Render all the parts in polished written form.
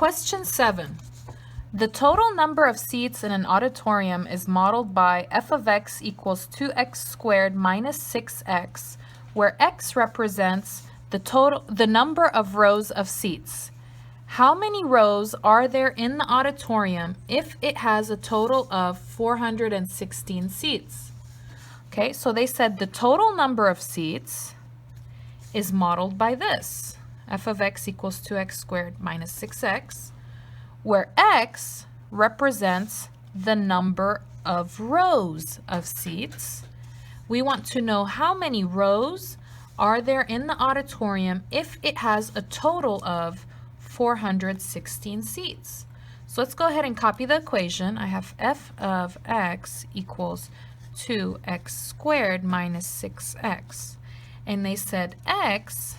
Question 7. The total number of seats in an auditorium is modeled by f of x equals 2x squared minus 6x, where x represents the number of rows of seats. How many rows are there in the auditorium if it has a total of 416 seats? Okay, so they said the total number of seats is modeled by this. F of x equals 2x squared minus 6x, where x represents the number of rows of seats. We want to know how many rows are there in the auditorium if it has a total of 416 seats. So let's go ahead and copy the equation. I have f of x equals 2x squared minus 6x. And they said x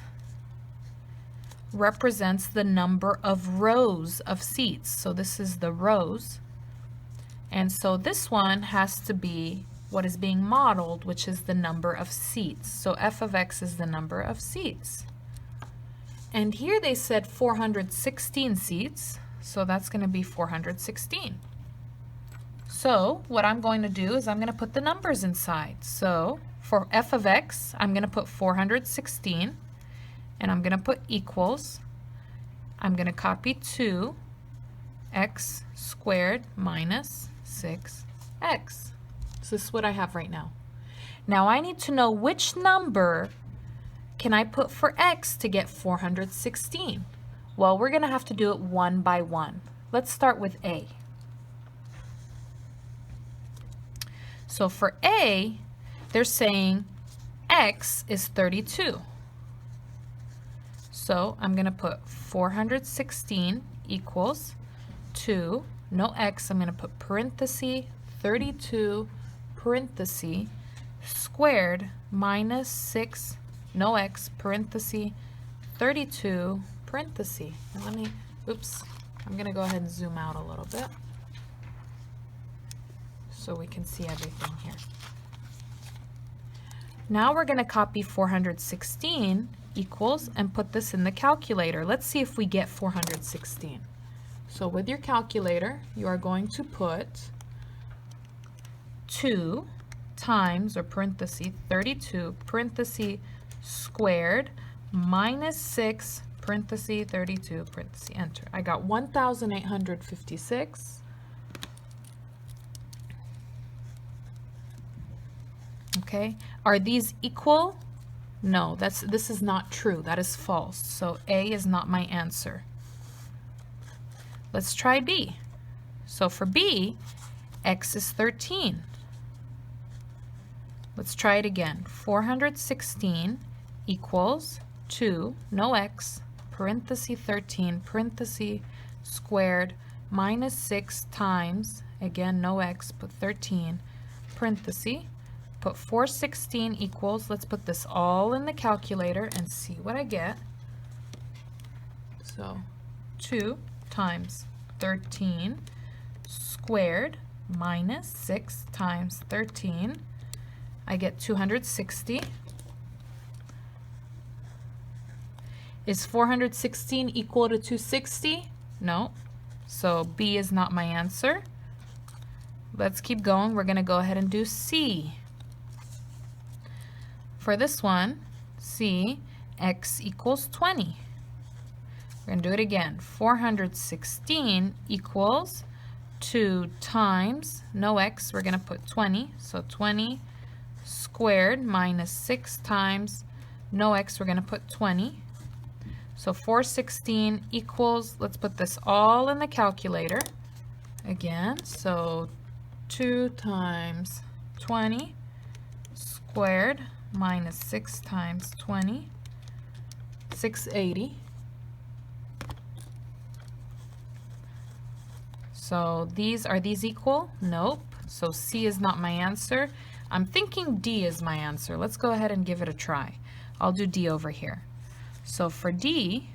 represents the number of rows of seats. So this is the rows. And so this one has to be what is being modeled, which is the number of seats. So f of x is the number of seats. And here they said 416 seats, so that's going to be 416. So what I'm going to do is I'm going to put the numbers inside. So for f of x, I'm going to put 416, and I'm going to put equals. I'm going to copy 2x squared minus 6x. So this is what I have right now. Now I need to know which number can I put for x to get 416. Well, we're going to have to do it one by one. Let's start with a. So for a, they're saying x is 32. So I'm going to put 416 equals 2, no x, I'm going to put parenthesis 32 parenthesis squared minus 6, no x, parenthesis 32 parenthesis. And let me, oops, I'm going to go ahead and zoom out a little bit so we can see everything here. Now we're going to copy 416 equals and put this in the calculator. Let's see if we get 416. So with your calculator, you are going to put 2 times, or parenthesis, 32 parenthesis squared minus 6 parenthesis 32 parenthesis enter. I got 1,856. Okay, are these equal? No, this is not true. That is false. So A is not my answer. Let's try B. So for B, x is 13. Let's try it again. 416 equals 2, no x, parenthesis 13, parenthesis squared, minus 6 times, again no x, put 13, parenthesis, put 416 equals, let's put this all in the calculator and see what I get. So 2 times 13 squared minus 6 times 13, I get 260. Is 416 equal to 260? No. So B is not my answer. Let's keep going. We're going to go ahead and do C. For this one, C, x equals 20. We're going to do it again. 416 equals 2 times, no x, we're going to put 20. So 20 squared minus 6 times, no x, we're going to put 20. So 416 equals, let's put this all in the calculator again. So 2 times 20 squared minus 6 times 20, 680. So are these equal? Nope. So C is not my answer. I'm thinking D is my answer. Let's go ahead and give it a try. I'll do D over here. So for D,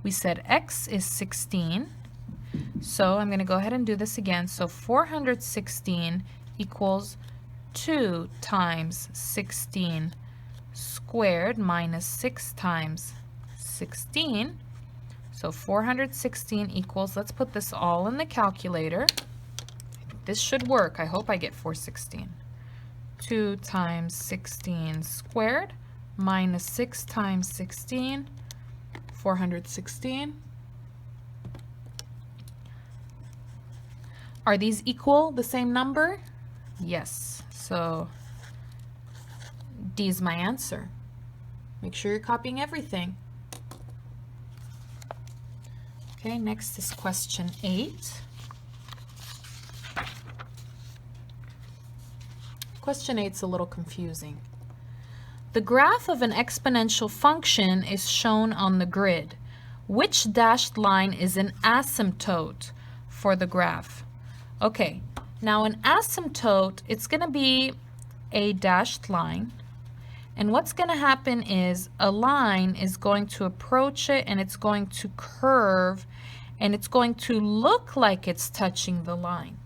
we said x is 16. So I'm going to go ahead and do this again. So 416 equals 2 times 16 squared minus 6 times 16. So 416 equals, let's put this all in the calculator. This should work. I hope I get 416. 2 times 16 squared minus 6 times 16, 416. Are these equal, the same number? Yes. So D is my answer. Make sure you're copying everything. Okay, next is question 8. Question 8 is a little confusing. The graph of an exponential function is shown on the grid. Which dashed line is an asymptote for the graph? Okay, now an asymptote, it's going to be a dashed line. And what's going to happen is a line is going to approach it and it's going to curve and it's going to look like it's touching the line.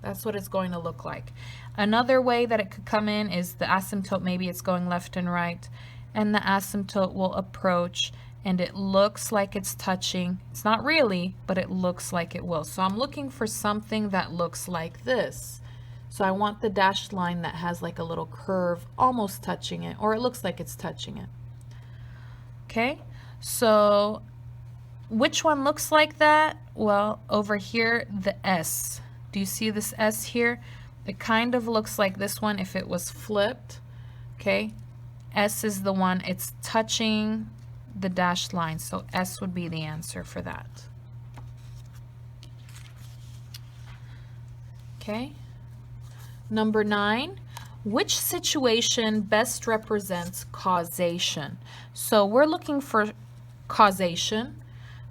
That's what it's going to look like. Another way that it could come in is the asymptote, maybe it's going left and right, and the asymptote will approach and it looks like it's touching. It's not really, but it looks like it will. So I'm looking for something that looks like this. So I want the dashed line that has like a little curve almost touching it, or it looks like it's touching it. Okay, so which one looks like that? Well, over here, the S. Do you see this S here? It kind of looks like this one if it was flipped. Okay, S is the one, it's touching the dashed line, so S would be the answer for that. Okay, number 9, which situation best represents causation? So we're looking for causation,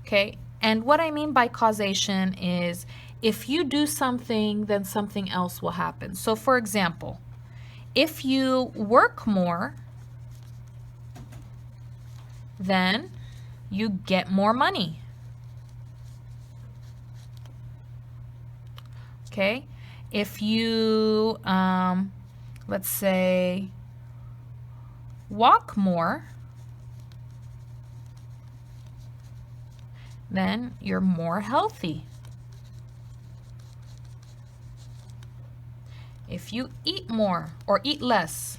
okay, and what I mean by causation is if you do something, then something else will happen. So for example, if you work more, then you get more money. Okay, if you, let's say, walk more, then you're more healthy. If you eat more or eat less,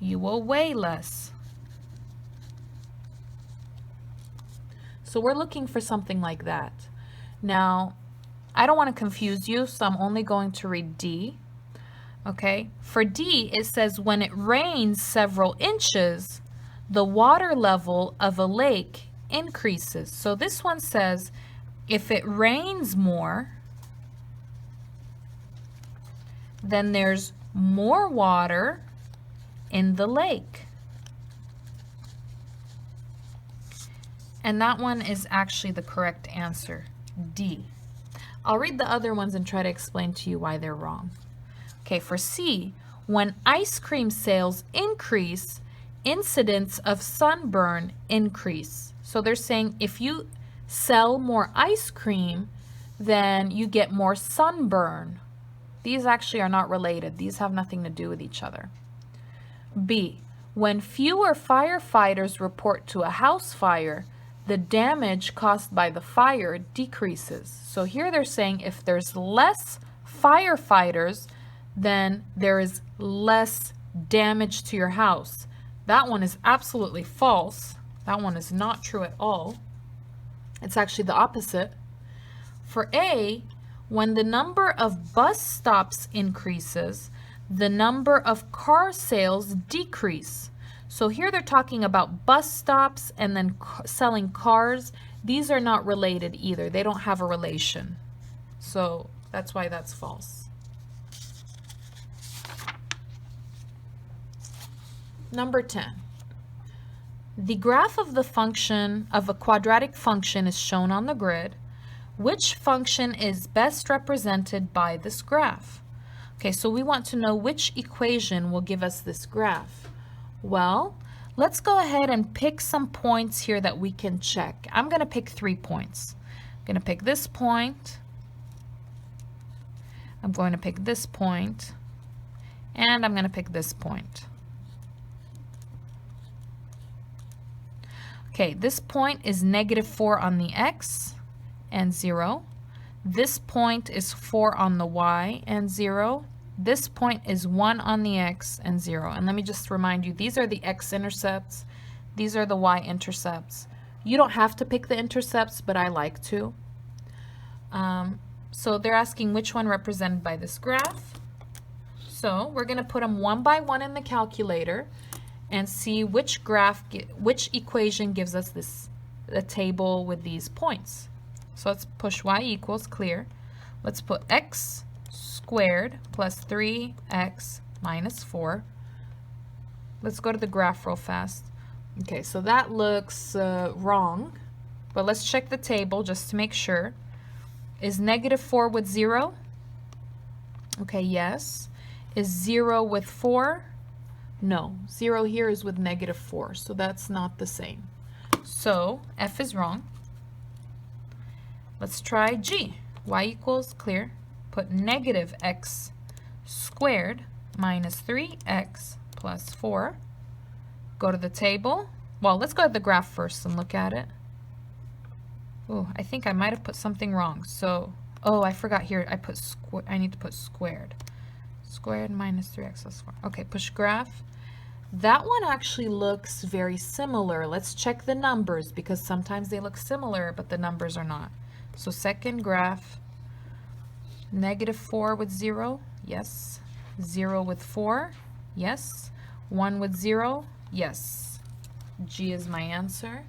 you will weigh less. So we're looking for something like that. Now, I don't want to confuse you, so I'm only going to read D. Okay, for D, it says when it rains several inches, the water level of a lake increases. So this one says if it rains more, then there's more water in the lake. And that one is actually the correct answer, D. I'll read the other ones and try to explain to you why they're wrong. Okay, for C, when ice cream sales increase, incidents of sunburn increase. So they're saying if you sell more ice cream, then you get more sunburn. These actually are not related. These have nothing to do with each other. B, when fewer firefighters report to a house fire, the damage caused by the fire decreases. So here they're saying if there's less firefighters, then there is less damage to your house. That one is absolutely false. That one is not true at all. It's actually the opposite. For A, when the number of bus stops increases, the number of car sales decrease. So here they're talking about bus stops and then selling cars. These are not related either. They don't have a relation. So that's why that's false. Number 10. The graph of the function of a quadratic function is shown on the grid. Which function is best represented by this graph? Okay, so we want to know which equation will give us this graph. Well, let's go ahead and pick some points here that we can check. I'm going to pick 3 points. I'm going to pick this point. I'm going to pick this point. And I'm going to pick this point. Okay, this point is negative 4 on the x and 0. This point is 4 on the y and 0. This point is 1 on the x and 0. And let me just remind you, these are the x-intercepts. These are the y-intercepts. You don't have to pick the intercepts, but I like to. So they're asking which one represented by this graph. So we're going to put them one by one in the calculator and see which equation gives us a table with these points. So let's push y equals clear. Let's put x squared plus 3x minus 4. Let's go to the graph real fast. Okay, so that looks wrong, but let's check the table just to make sure. Is negative 4 with 0? Okay, yes. Is 0 with 4? No, 0 here is with negative 4, so that's not the same. So F is wrong. Let's try G. Y equals clear. Put negative x squared minus 3x plus 4. Go to the table. Well, let's go to the graph first and look at it. Oh, I think I might have put something wrong. So, oh, I forgot here. I need to put squared. Squared minus 3x plus 4. Okay, push graph. That one actually looks very similar. Let's check the numbers because sometimes they look similar, but the numbers are not. So second graph, negative 4 with 0, yes. 0 with 4, yes. 1 with 0, yes. G is my answer.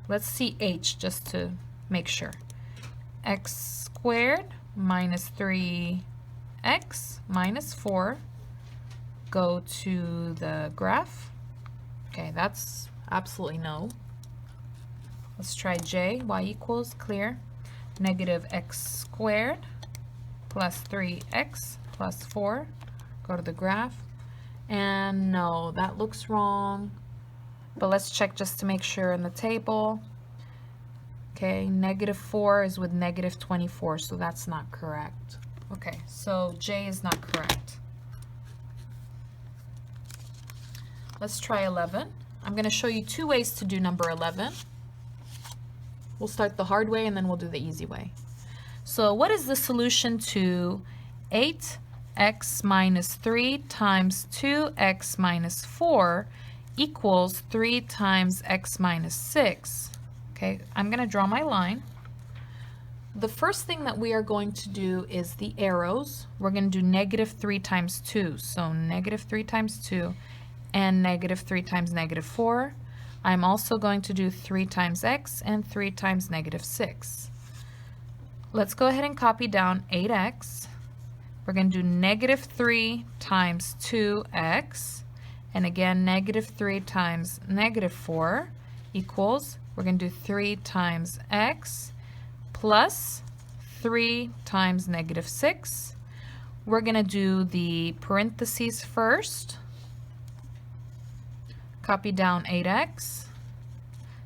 Let's see H just to make sure. X squared minus 3x minus 4. Go to the graph. Okay, that's absolutely no. Let's try J. Y equals clear. Negative x squared plus 3x plus 4. Go to the graph. And no, that looks wrong. But let's check just to make sure in the table. Okay, negative 4 is with negative 24, so that's not correct. Okay, so J is not correct. Let's try 11. I'm going to show you two ways to do number 11. We'll start the hard way and then we'll do the easy way. So what is the solution to 8x minus 3 times 2x minus 4 equals 3 times x minus 6? Okay, I'm going to draw my line. The first thing that we are going to do is the arrows. We're going to do negative 3 times 2. So negative 3 times 2 and negative 3 times negative 4. I'm also going to do 3 times x and 3 times negative 6. Let's go ahead and copy down 8x. We're going to do negative 3 times 2x. And again, negative 3 times negative 4 equals, we're going to do 3 times x plus 3 times negative 6. We're going to do the parentheses first. Copy down 8x.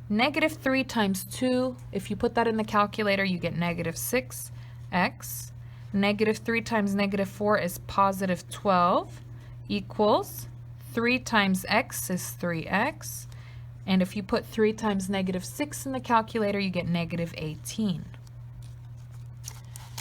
Negative 3 times 2, if you put that in the calculator, you get negative 6x. Negative 3 times negative 4 is positive 12 equals 3 times x is 3x. And if you put 3 times negative 6 in the calculator, you get negative 18.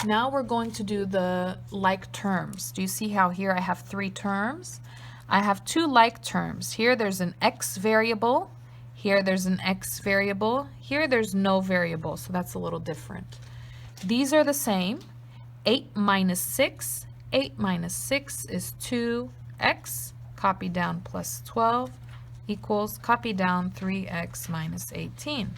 Now we're going to do the like terms. Do you see how here I have 3 terms? I have 2 like terms. Here there's an x variable. Here there's an x variable. Here there's no variable, so that's a little different. These are the same. 8 minus 6. 8 minus 6 is 2x. Copy down plus 12 equals, copy down 3x minus 18.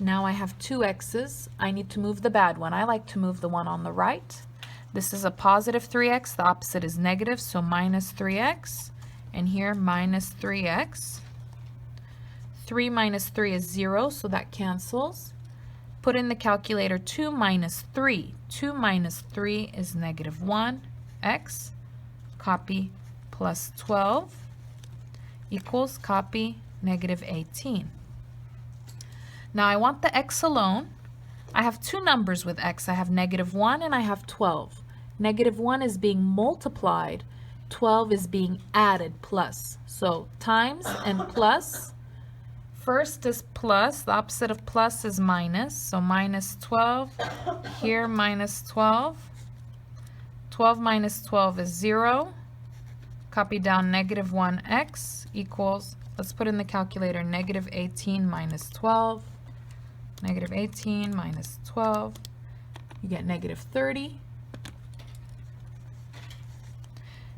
Now I have 2 x's. I need to move the bad one. I like to move the one on the right. This is a positive 3x. The opposite is negative, so minus 3x. And here, minus 3x. 3 minus 3 is 0, so that cancels. Put in the calculator 2 minus 3. 2 minus 3 is negative 1x. Copy plus 12 equals, copy negative 18. Now I want the x alone. I have 2 numbers with x. I have negative 1 and I have 12. Negative 1 is being multiplied. 12 is being added plus. So times and plus first is plus. The opposite of plus is minus. So minus 12. Here, minus 12. 12 minus 12 is 0. Copy down negative 1x equals, let's put in the calculator, negative 18 minus 12. Negative 18 minus 12. You get negative 30.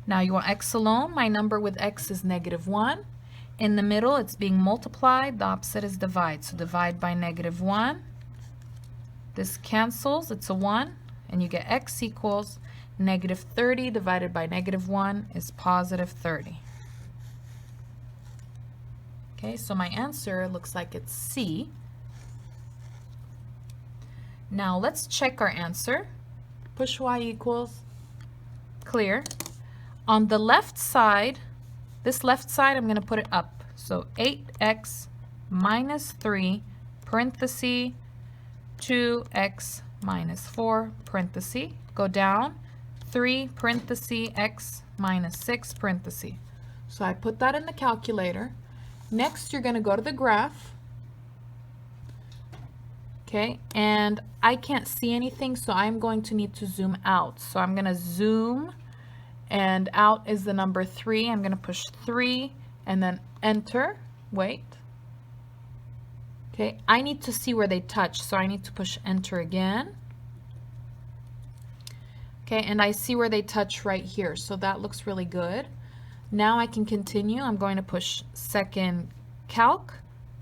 Now you want x alone. My number with x is negative 1. In the middle, it's being multiplied. The opposite is divide. So divide by negative 1. This cancels. It's a 1. And you get x equals negative 30 divided by negative 1 is positive 30. Okay, so my answer looks like it's C. Now let's check our answer. Push y equals clear. On the left side, this left side, I'm going to put it up. So 8x minus 3, parenthesis, 2x minus 4, parenthesis. Go down, 3, parenthesis, x minus 6, parenthesis. So I put that in the calculator. Next, you're going to go to the graph. Okay, and I can't see anything, so I'm going to need to zoom out. So I'm going to zoom, and out is the number 3. I'm going to push 3 and then enter. Wait. Okay, I need to see where they touch, so I need to push enter again. Okay, and I see where they touch right here, so that looks really good. Now I can continue. I'm going to push second calc.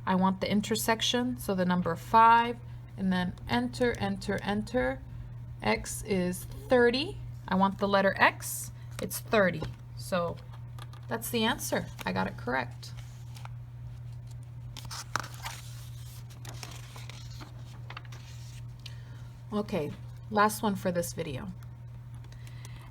I want the intersection, so the number 5, and then enter, enter, enter. X is 30. I want the letter X. It's 30. So that's the answer. I got it correct. Okay, last one for this video.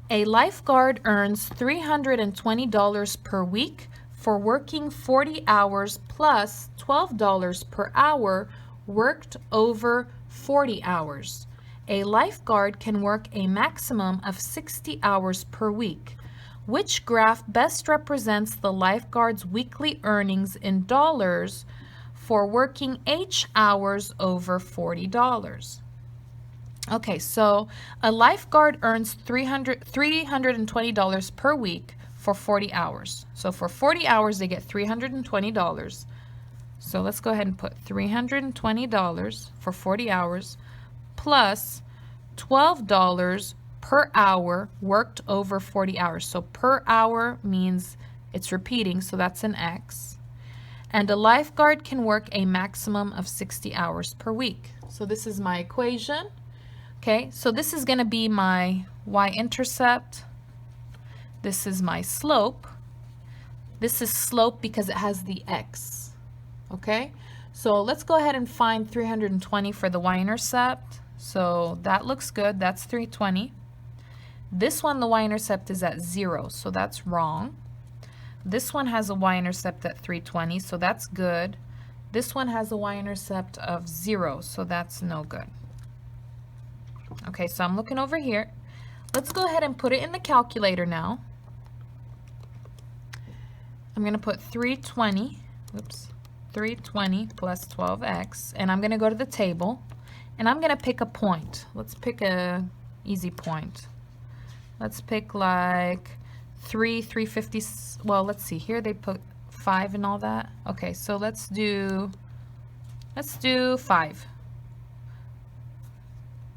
A lifeguard earns $320 per week for working 40 hours plus $12 per hour worked over 40 hours. A lifeguard can work a maximum of 60 hours per week. Which graph best represents the lifeguard's weekly earnings in dollars for working H hours over $40? Okay, so a lifeguard earns $320 per week for 40 hours. So for 40 hours, they get $320. So let's go ahead and put $320 for 40 hours plus $12 per hour worked over 40 hours. So per hour means it's repeating, so that's an X. And a lifeguard can work a maximum of 60 hours per week. So this is my equation. Okay, so this is going to be my y-intercept. This is my slope. This is slope because it has the x. Okay, so let's go ahead and find 320 for the y-intercept. So that looks good. That's 320. This one, the y-intercept is at 0, so that's wrong. This one has a y-intercept at 320, so that's good. This one has a y-intercept of 0, so that's no good. Okay, so I'm looking over here. Let's go ahead and put it in the calculator now. I'm going to put 320 plus 12x, and I'm going to go to the table, and I'm going to pick a point. Let's pick a easy point. Let's pick like 350. Well, let's see. Here they put 5 and all that. Okay, so let's do 5.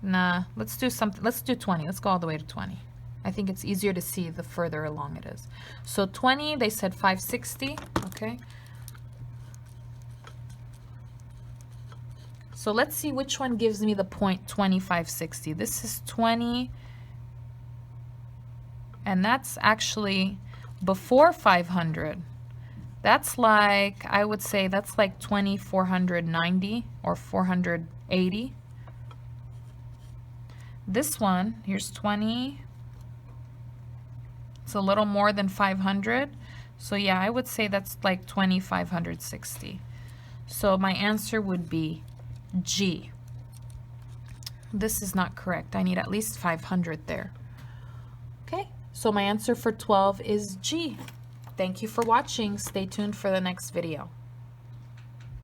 Nah, let's do something. Let's do 20. Let's go all the way to 20. I think it's easier to see the further along it is. So 20, they said 560. Okay. So let's see which one gives me the point 2560. This is 20. And that's actually before 500. That's like, I would say that's like 2490 or 480. This one, here's 20. It's a little more than 500. So yeah, I would say that's like 2560. So my answer would be G. This is not correct. I need at least 500 there. Okay, so my answer for 12 is G. Thank you for watching. Stay tuned for the next video.